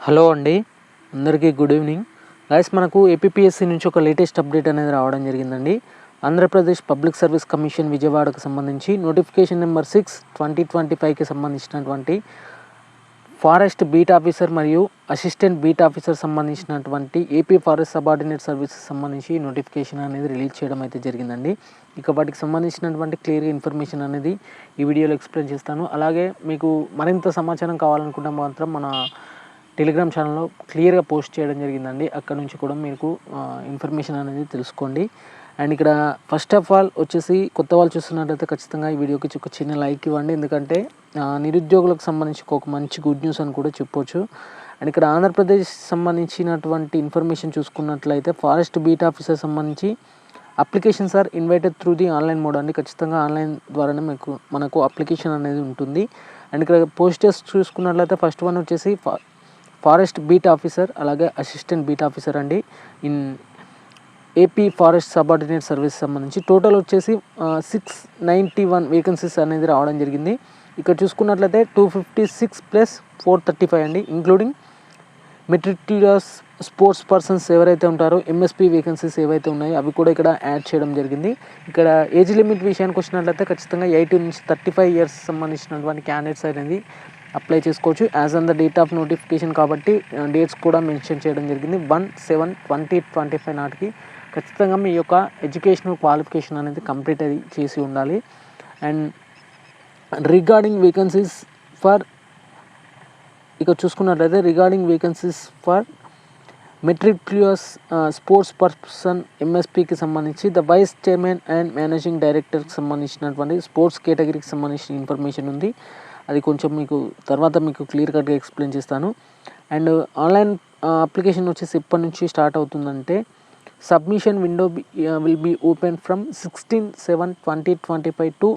Hello అండి, అందరికీ good evening. Guys, మనకు ఏపీపీఎస్సీ నుంచి ఒక లేటెస్ట్ అప్డేట్ అనేది రావడం జరిగిందండి. ఆంధ్రప్రదేశ్ పబ్లిక్ సర్వీస్ కమిషన్ విజయవాడకు సంబంధించి నోటిఫికేషన్ నెంబర్ 6/2025కి సంబంధించినటువంటి ఫారెస్ట్ బీట్ ఆఫీసర్ మరియు అసిస్టెంట్ బీట్ ఆఫీసర్ సంబంధించినటువంటి ఏపీ ఫారెస్ట్ సబార్డినేట్ సర్వీసెస్ సంబంధించి నోటిఫికేషన్ అనేది రిలీజ్ చేయడం అయితే జరిగిందండి. ఇక వాటికి సంబంధించినటువంటి క్లియర్ ఇన్ఫర్మేషన్ అనేది ఈ వీడియోలో ఎక్స్ప్లెయిన్ చేస్తాను. అలాగే మీకు మరింత సమాచారం కావాలనుకుంటే మాత్రం మన టెలిగ్రామ్ ఛానల్లో క్లియర్గా పోస్ట్ చేయడం జరిగిందండి. అక్కడ నుంచి కూడా మీకు ఇన్ఫర్మేషన్ అనేది తెలుసుకోండి. అండ్ ఇక్కడ ఫస్ట్ ఆఫ్ ఆల్ వచ్చేసి కొత్త వాళ్ళు చూస్తున్నట్లయితే ఖచ్చితంగా ఈ వీడియోకి ఒక చిన్న లైక్ ఇవ్వండి. ఎందుకంటే నిరుద్యోగులకు సంబంధించి ఒక మంచి గుడ్ న్యూస్ అని కూడా చెప్పొచ్చు. అండ్ ఇక్కడ ఆంధ్రప్రదేశ్ సంబంధించినటువంటి ఇన్ఫర్మేషన్ చూసుకున్నట్లయితే ఫారెస్ట్ బీట్ ఆఫీసర్ సంబంధించి applications are invited through the online mode అండి. ఖచ్చితంగా ఆన్లైన్ ద్వారానే మనకు అప్లికేషన్ అనేది ఉంటుంది. అండ్ ఇక్కడ పోస్టర్స్ చూసుకున్నట్లయితే ఫస్ట్ వన్ వచ్చేసి ఫారెస్ట్ బీట్ ఆఫీసర్, అలాగే అసిస్టెంట్ బీట్ ఆఫీసర్ అండి in AP forest subordinate service సంబంధించి టోటల్ వచ్చేసి 691 వేకెన్సీస్ అనేది రావడం జరిగింది. ఇక్కడ చూసుకున్నట్లయితే 256 + 435 అండి, ఇంక్లూడింగ్ మెట్రిక్యులస్ స్పోర్ట్స్ పర్సన్స్ ఎవరైతే ఉంటారో ఎంఎస్పీ వేకెన్సీస్ ఏవైతే ఉన్నాయో అవి కూడా ఇక్కడ యాడ్ చేయడం జరిగింది. ఇక్కడ ఏజ్ లిమిట్ విషయానికి వచ్చినట్లయితే ఖచ్చితంగా 18 నుంచి 35 ఇయర్స్ సంబంధించినటువంటి క్యాండిడేట్స్ అనేది అప్లై చేసుకోవచ్చు. As on the date of notification కాబట్టి డేట్స్ కూడా మెన్షన్ చేయడం జరిగింది. 1/7/2025 నాటికి ఖచ్చితంగా మీ యొక్క ఎడ్యుకేషనల్ క్వాలిఫికేషన్ అనేది కంప్లీట్ అది చేసి ఉండాలి. అండ్ రిగార్డింగ్ వేకెన్సీస్ ఫర్ ఇక చూసుకున్నట్లయితే regarding vacancies for matriculates sports person ఎంఎస్పీకి సంబంధించి the vice chairman and managing డైరెక్టర్కి సంబంధించినటువంటి స్పోర్ట్స్ కేటగిరీకి సంబంధించిన ఇన్ఫర్మేషన్ ఉంది. అది కొంచెం మీకు తర్వాత క్లియర్ కట్గా ఎక్స్ప్లెయిన్ చేస్తాను. అండ్ ఆన్లైన్ అప్లికేషన్ వచ్చేసి ఎప్పటి నుంచి స్టార్ట్ అవుతుందంటే submission window will be open from 16/7/2025 to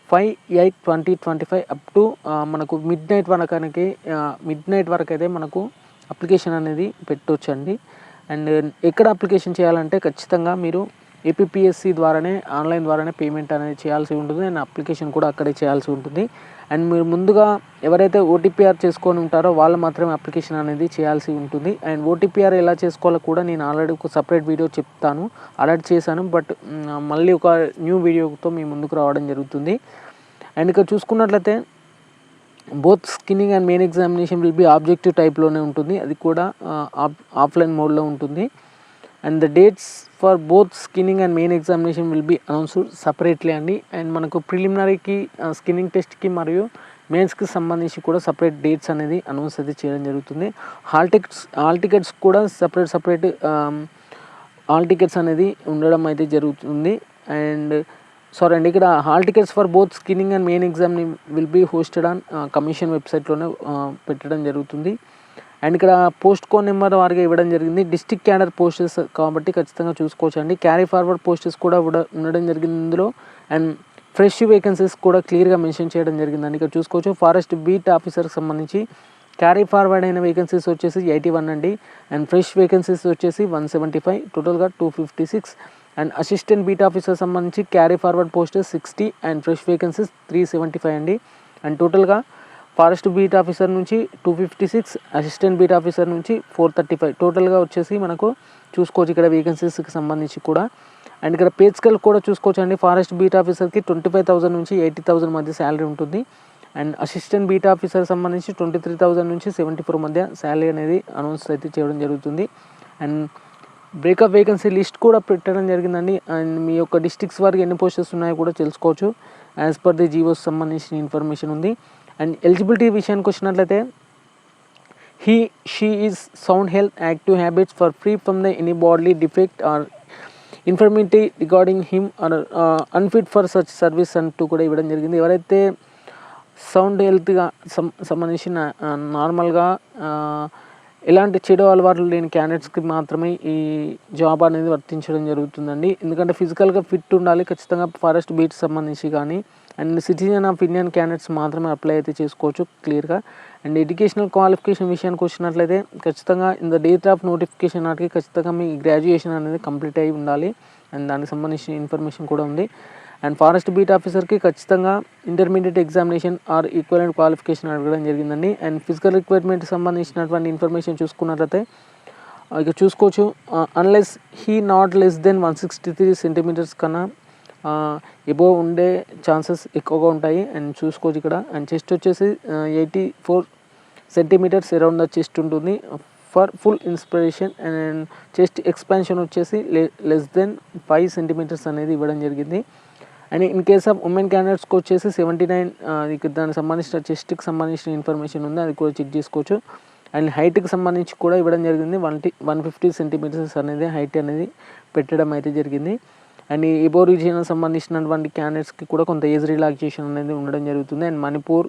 5/8/2025 up to మనకు మిడ్ నైట్ వరకు అయితే మనకు అప్లికేషన్ అనేది పెట్టొచ్చండి. అండ్ ఎక్కడ అప్లికేషన్ చేయాలంటే ఖచ్చితంగా మీరు ఏపీపీఎస్సీ ద్వారానే ఆన్లైన్ ద్వారానే పేమెంట్ అనేది చేయాల్సి ఉంటుంది. అండ్ అప్లికేషన్ కూడా అక్కడే చేయాల్సి ఉంటుంది. అండ్ మీరు ముందుగా ఎవరైతే ఓటీపీఆర్ చేసుకొని ఉంటారో వాళ్ళు మాత్రమే అప్లికేషన్ అనేది చేయాల్సి ఉంటుంది. అండ్ ఓటీపీఆర్ ఎలా చేసుకోవాలో కూడా నేను ఆల్రెడీ ఒక సపరేట్ వీడియో చెప్తాను, ఆల్రెడీ చేశాను. బట్ మళ్ళీ ఒక న్యూ వీడియోతో మీ ముందుకు రావడం జరుగుతుంది. అండ్ ఇక్కడ చూసుకున్నట్లయితే both screening and main examination will be objective టైప్లోనే ఉంటుంది. అది కూడా ఆఫ్లైన్ మోడ్లో ఉంటుంది. And the dates for both screening and main examination will be announced separately అండి. అండ్ మనకు ప్రిలిమినరీకి స్కిన్నింగ్ టెస్ట్కి మరియు మెయిన్స్కి సంబంధించి కూడా సపరేట్ డేట్స్ అనేది అనౌన్స్ అయితే చేయడం జరుగుతుంది. హాల్ టికెట్స్ కూడా సపరేట్ హాల్ టికెట్స్ అనేది ఉండడం అయితే జరుగుతుంది. అండ్ సారీ అండి, ఇక్కడ hall tickets for both screening and main exam will be hosted on commission వెబ్సైట్లోనే పెట్టడం జరుగుతుంది. అండ్ ఇక్కడ పోస్ట్ కోడ్ నెంబర్ వారిగా ఇవ్వడం జరిగింది. డిస్ట్రిక్ట్ క్యాడర్ పోస్టెస్ కాబట్టి ఖచ్చితంగా చూసుకోవచ్చు అండి. క్యారీ ఫార్వర్డ్ పోస్టెస్ కూడా ఉండడం జరిగింది ఇందులో. అండ్ ఫ్రెష్ వేకెన్సీస్ కూడా క్లియర్గా మెన్షన్ చేయడం జరిగిందండి. ఇక్కడ చూసుకోవచ్చు ఫారెస్ట్ బీట్ ఆఫీసర్కి సంబంధించి క్యారీ ఫార్వర్డ్ అయిన వేకెన్సీస్ వచ్చేసి 81 అండి. అండ్ ఫ్రెష్ వేకెన్సీస్ వచ్చేసి 175, టోటల్గా 256. అండ్ అసిస్టెంట్ బీట్ ఆఫీసర్ సంబంధించి carry forward posts 60 and fresh vacancies 375 అండి. అండ్ టోటల్గా ఫారెస్ట్ బీట్ ఆఫీసర్ నుంచి 256, అసిస్టెంట్ బీట్ ఆఫీసర్ నుంచి 435, టోటల్గా వచ్చేసి మనకు చూసుకోవచ్చు ఇక్కడ వేకెన్సీస్కి సంబంధించి కూడా. అండ్ ఇక్కడ పే స్కేల్ కూడా చూసుకోవచ్చు అండి. ఫారెస్ట్ బీట్ ఆఫీసర్కి 25,000 నుంచి 80,000 మధ్య శాలరీ ఉంటుంది. అండ్ అసిస్టెంట్ బీట్ ఆఫీసర్ సంబంధించి 23,000 నుంచి 74 మధ్య శాలరీ అనేది అనౌన్స్ అయితే చేయడం జరుగుతుంది. అండ్ బ్రేకప్ వేకెన్సీ లిస్ట్ కూడా పెట్టడం జరిగిందండి. అండ్ మీ యొక్క డిస్ట్రిక్ట్స్ వారికి ఎన్ని పోస్టెస్ ఉన్నాయో కూడా తెలుసుకోవచ్చు. యాజ్ పర్ ది జీవోస్ సంబంధించిన ఇన్ఫర్మేషన్ ఉంది. అండ్ ఎలిజిబిలిటీ విషయానికి వచ్చినట్లయితే she is sound health, active habits, for free from the any body defect or infirmity regarding him or unfit for such service అంటూ కూడా ఇవ్వడం జరిగింది. ఎవరైతే సౌండ్ హెల్త్గా సంబంధించిన నార్మల్గా ఎలాంటి చెడు అలవాట్లు లేని క్యాండిడేట్స్కి మాత్రమే ఈ జాబ్ అనేది వర్తించడం జరుగుతుందండి. ఎందుకంటే ఫిజికల్గా ఫిట్ ఉండాలి ఖచ్చితంగా ఫారెస్ట్ బీట్ సంబంధించి కానీ. And citizen of Indian candidates మాత్రమే అప్లై అయితే చేసుకోవచ్చు క్లియర్గా. అండ్ ఎడ్యుకేషనల్ క్వాలిఫికేషన్ విషయానికి వచ్చినట్లయితే ఖచ్చితంగా in the date of notification నాటికి ఖచ్చితంగా మీ గ్రాడ్యుయేషన్ అనేది కంప్లీట్ అయి ఉండాలి. అండ్ దానికి సంబంధించిన ఇన్ఫర్మేషన్ కూడా ఉంది. అండ్ ఫారెస్ట్ బీట్ ఆఫీసర్కి ఖచ్చితంగా intermediate examination are equivalent qualification అడగడం జరిగిందండి. అండ్ ఫిజికల్ రిక్వైర్మెంట్కి సంబంధించినటువంటి ఇన్ఫర్మేషన్ చూసుకున్నట్లయితే ఇక చూసుకోవచ్చు. Unless he not less than 163 centimetres కన్నా ఎబోవ్ ఉండే ఛాన్సెస్ ఎక్కువగా ఉంటాయి. అండ్ చూసుకోవచ్చు ఇక్కడ. అండ్ చెస్ట్ వచ్చేసి 84 సెంటీమీటర్స్ అరౌండ్ ద చెస్ట్ ఉంటుంది for full inspiration. And chest expansion వచ్చేసి లెస్ దెన్ 5 సెంటీమీటర్స్ అనేది ఇవ్వడం జరిగింది. And in case of women క్యాండిడేట్స్కి వచ్చేసి 79 ఇక్కడ దానికి సంబంధించిన చెస్ట్కి సంబంధించిన ఇన్ఫర్మేషన్ ఉంది, అది కూడా చెక్ చేసుకోవచ్చు. అండ్ హైట్కి సంబంధించి కూడా ఇవ్వడం జరిగింది. 150 సెంటీమీటర్స్ అనేది హైట్ అనేది పెట్టడం అయితే జరిగింది. అండ్ ఈ ఎబో రీజియన్కి సంబంధించినటువంటి క్యాండిడేట్స్కి కూడా కొంత ఏజ్ రిలాక్సేషన్ అనేది ఉండడం జరుగుతుంది. అండ్ మణిపూర్,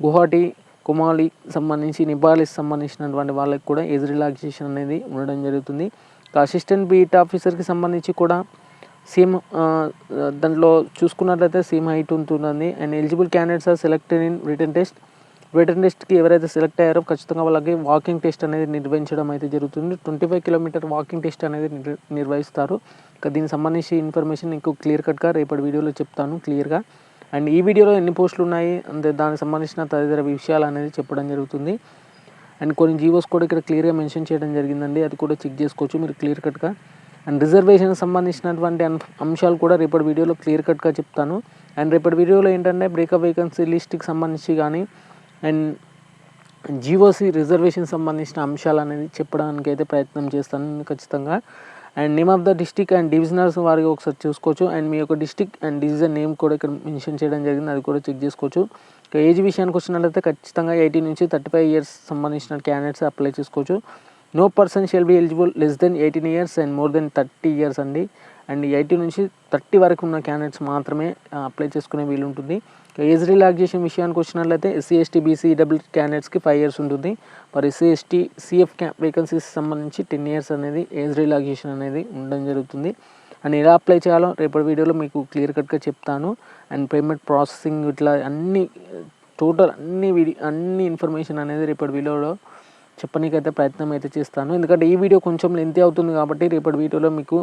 గువాహటి, కుమాలి సంబంధించి నిబాలికి సంబంధించినటువంటి వాళ్ళకి కూడా ఏజ్ రిలాక్సేషన్ అనేది ఉండడం జరుగుతుంది. అసిస్టెంట్ బీట్ ఆఫీసర్కి సంబంధించి కూడా సేమ్ దాంట్లో చూసుకున్నట్లయితే సేమ్ హైట్ ఉంటుందండి. And eligible candidates are selected in written టెస్ట్కి ఎవరైతే సెలెక్ట్ అయ్యారో ఖచ్చితంగా వాళ్ళకి వాకింగ్ టెస్ట్ అనేది నిర్వహించడం అయితే జరుగుతుంది. 25 కిలోమీటర్ వాకింగ్ టెస్ట్ అనేది నిర్వహిస్తారు. ఇక దీనికి సంబంధించి ఇన్ఫర్మేషన్ మీకు క్లియర్ కట్గా రేపటి వీడియోలో చెప్తాను క్లియర్గా. అండ్ ఈ వీడియోలో ఎన్ని పోస్టులు ఉన్నాయి అంటే దానికి సంబంధించిన తదితర విషయాలు అనేది చెప్పడం జరుగుతుంది. అండ్ కొన్ని జీవోస్ కూడా ఇక్కడ క్లియర్గా మెన్షన్ చేయడం జరిగిందండి, అది కూడా చెక్ చేసుకోవచ్చు మీరు క్లియర్ కట్గా. అండ్ రిజర్వేషన్కి సంబంధించినటువంటి అంశాలు కూడా రేపటి వీడియోలో క్లియర్ కట్గా చెప్తాను. అండ్ రేపటి వీడియోలో ఏంటంటే బ్రేకప్ వేకెన్సీ లిస్ట్కి సంబంధించి కానీ అండ్ జీఓసీ రిజర్వేషన్ సంబంధించిన అంశాలు అనేది చెప్పడానికి అయితే ప్రయత్నం చేస్తాను ఖచ్చితంగా. And name of the district and divisionals వారికి ఒకసారి చూసుకోవచ్చు. అండ్ మీ యొక్క డిస్టిక్ అండ్ డివిజన్ నేమ్ కూడా ఇక్కడ మెన్షన్ చేయడం జరిగింది, అది కూడా చెక్ చేసుకోవచ్చు. ఇక ఏజ్ విషయానికి వచ్చినట్లయితే ఖచ్చితంగా 18 నుంచి 35 ఇయర్స్ సంబంధించిన క్యాండిడేట్స్ అప్లై చేసుకోవచ్చు. No person shall be eligible less than 18 years and more than 30 years అండి. అండ్ 18 నుంచి 30 వరకు ఉన్న క్యాండిడేట్స్ మాత్రమే అప్లై చేసుకునే వీలు ఉంటుంది. ఏజ్ రిలాక్సేషన్ విషయానికి వచ్చినట్లయితే ఎస్సీ, ఎస్టీ, బీసీ, ఈడబ్ల్యూ క్యాండిడేట్స్కి 5 ఇయర్స్ ఉంటుంది. మరి ఎస్సీ, ఎస్టీ, సిఎఫ్ వేకెన్సీస్ సంబంధించి 10 ఇయర్స్ అనేది ఏజ్ రిలాక్సేషన్ అనేది ఉండడం జరుగుతుంది. అండ్ ఎలా అప్లై చేయాలో రేపటి వీడియోలో మీకు క్లియర్ కట్గా చెప్తాను. అండ్ పేమెంట్ ప్రాసెసింగ్ ఇట్లా అన్ని టోటల్ అన్ని ఇన్ఫర్మేషన్ అనేది రేపటి వీడియోలో చెప్పనీకైతే ప్రయత్నం అయితే చేస్తాను. ఎందుకంటే ఈ వీడియో కొంచెం లెంతీ అవుతుంది కాబట్టి రేపటి వీడియోలో మీకు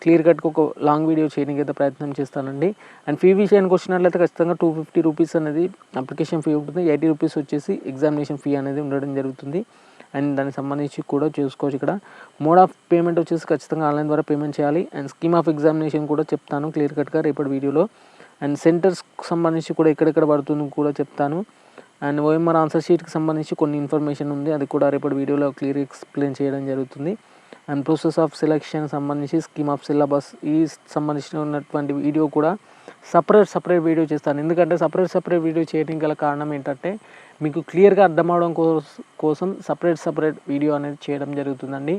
క్లియర్ కట్గా ఒక లాంగ్ వీడియో చేయడానికి అయితే ప్రయత్నం చేస్తానండి. అండ్ ఫీ విషయానికి వచ్చినట్లయితే ఖచ్చితంగా 250 రూపీస్ అనేది అప్లికేషన్ ఫీ ఉంటుంది. 80 రూపీస్ వచ్చేసి ఎగ్జామినేషన్ ఫీ అనేది ఉండడం జరుగుతుంది. అండ్ దానికి సంబంధించి కూడా చూసుకోవచ్చు. ఇక్కడ మోడ్ ఆఫ్ పేమెంట్ వచ్చేసి ఖచ్చితంగా ఆన్లైన్ ద్వారా పేమెంట్ చేయాలి. అండ్ స్కీమ్ ఆఫ్ ఎగ్జామినేషన్ కూడా చెప్తాను క్లియర్ కట్గా రేపటి వీడియోలో. అండ్ సెంటర్స్కి సంబంధించి కూడా ఎక్కడెక్కడ పడుతుంది కూడా చెప్తాను. అండ్ ఓఎంఆర్ ఆన్సర్ షీట్కి సంబంధించి కొన్ని ఇన్ఫర్మేషన్ ఉంది, అది కూడా రేపటి వీడియోలో క్లియర్ ఎక్స్ప్లెయిన్ చేయడం జరుగుతుంది. అండ్ ప్రాసెస్ ఆఫ్ సెలెక్షన్ సంబంధించి స్కీమ్ ఆఫ్ సిలబస్ ఈ సంబంధించిన ఉన్నటువంటి వీడియో కూడా సపరేట్ వీడియో చేస్తాను. ఎందుకంటే సపరేట్ వీడియో చేయడానికి గల కారణం ఏంటంటే మీకు క్లియర్గా అర్థం అవడం కోసం సపరేట్ వీడియో అనేది చేయడం జరుగుతుందండి.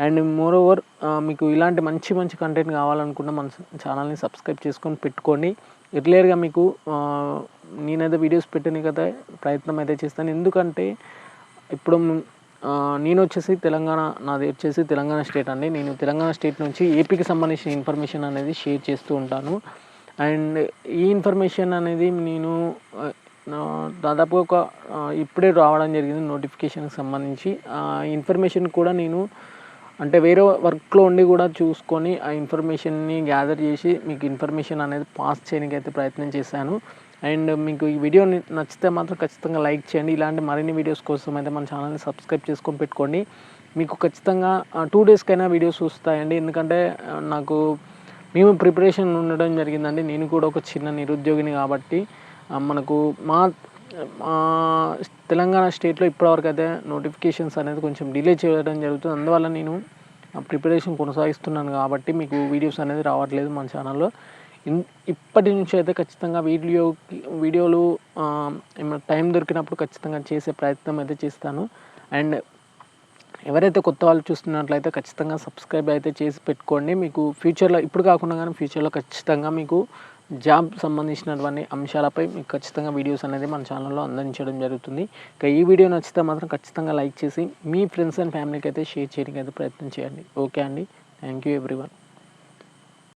అండ్ మోర్ ఓవర్ మీకు ఇలాంటి మంచి కంటెంట్ కావాలనుకుంటే మన ఛానల్ని సబ్స్క్రైబ్ చేసుకొని పెట్టుకోండి. రెగ్యులర్గా మీకు నేనైతే వీడియోస్ పెట్టడానికి ప్రయత్నం అయితే చేస్తాను. ఎందుకంటే ఇప్పుడు నేను వచ్చేసి నాది వచ్చేసి తెలంగాణ స్టేట్ అండి. నేను తెలంగాణ స్టేట్ నుంచి ఏపీకి సంబంధించిన ఇన్ఫర్మేషన్ అనేది షేర్ చేస్తూ ఉంటాను. అండ్ ఈ ఇన్ఫర్మేషన్ అనేది నేను దాదాపు ఇప్పుడే రావడం జరిగింది నోటిఫికేషన్కి సంబంధించి. ఇన్ఫర్మేషన్ కూడా నేను అంటే వేరే వర్క్లో ఉండి కూడా చూసుకొని ఆ ఇన్ఫర్మేషన్ని గ్యాదర్ చేసి మీకు ఇన్ఫర్మేషన్ అనేది పాస్ చేయడానికి అయితే ప్రయత్నం చేశాను. అండ్ మీకు ఈ వీడియో నచ్చితే మాత్రం ఖచ్చితంగా లైక్ చేయండి. ఇలాంటి మరిన్ని వీడియోస్ కోసం అయితే మన ఛానల్ని సబ్స్క్రైబ్ చేసుకొని పెట్టుకోండి. మీకు ఖచ్చితంగా 2 డేస్కైనా వీడియోస్ వస్తాయండి. ఎందుకంటే మేము ప్రిపరేషన్ ఉండడం జరిగిందండి. నేను కూడా ఒక చిన్న నిరుద్యోగిని కాబట్టి మనకు మా తెలంగాణ స్టేట్లో ఇప్పటివరకు అయితే నోటిఫికేషన్స్ అనేది కొంచెం డిలే చేయడం జరుగుతుంది. అందువల్ల నేను ప్రిపరేషన్ కొనసాగిస్తున్నాను కాబట్టి మీకు వీడియోస్ అనేది రావట్లేదు మన ఛానల్లో. ఇప్పటి నుంచి అయితే ఖచ్చితంగా వీడియోలు ఏమైనా టైం దొరికినప్పుడు ఖచ్చితంగా చేసే ప్రయత్నం అయితే చేస్తాను. అండ్ ఎవరైతే కొత్త వాళ్ళు చూస్తున్నట్లయితే ఖచ్చితంగా సబ్స్క్రైబ్ అయితే చేసి పెట్టుకోండి. మీకు ఫ్యూచర్లో ఇప్పుడు కాకుండా కానీ ఫ్యూచర్లో ఖచ్చితంగా మీకు జాబ్ సంబంధించినటువంటి అంశాలపై మీకు ఖచ్చితంగా వీడియోస్ అనేది మన ఛానల్లో అందించడం జరుగుతుంది. ఇక ఈ వీడియో నచ్చితే మాత్రం ఖచ్చితంగా లైక్ చేసి మీ ఫ్రెండ్స్ అండ్ ఫ్యామిలీకి అయితే షేర్ చేయడానికి అయితే ప్రయత్నం చేయండి. ఓకే అండి, థ్యాంక్ యూ ఎవ్రీవన్.